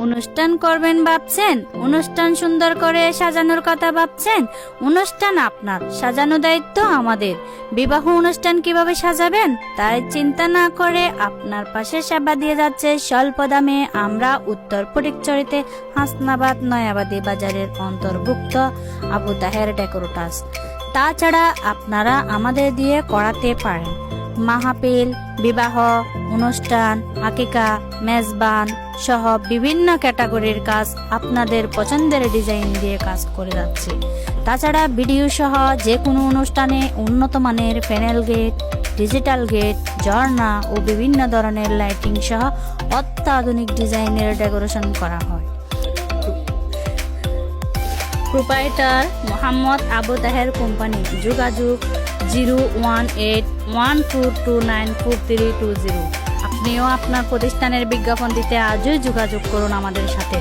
অনুষ্ঠান করবেন ভাবছেন? অনুষ্ঠান সুন্দর করে সাজানোর কথা ভাবছেন? অনুষ্ঠান আপনার, সাজানো দায়িত্ব আমাদের। বিবাহ অনুষ্ঠান কিভাবে সাজাবেন তাই চিন্তা না করে আপনার পাশে সেবা দিয়ে যাচ্ছে স্বল্প দামে আমরা উত্তর ফটিকছড়িতে হাসনাবাদ নয়াবাদী বাজারের অন্তর্ভুক্ত আবু তাহের ডেকোরেটরস। তাছাড়া আপনারা আমাদের দিয়ে করাতে পারেন মাহফিল, বিবাহ অনুষ্ঠান, আকিকা, মেজবান সহ বিভিন্ন ক্যাটাগরির কাজ আপনাদের পছন্দের ডিজাইন দিয়ে কাজ করে যাচ্ছে। তাছাড়া ভিডিও সহ যে কোনো অনুষ্ঠানে উন্নত মানের প্যানেল গেট, ডিজিটাল গেট, ঝর্ণা ও বিভিন্ন ধরনের লাইটিং সহ অত্যাধুনিক ডিজাইনের ডেকোরেশন করা হয়। Proprietor Mohammad Abu Taher company. যোগাযোগ 01812294320। আপনিও আপনার প্রতিষ্ঠানের বিজ্ঞাপন দিতে আজই যোগাযোগ করুন আমাদের সাথে।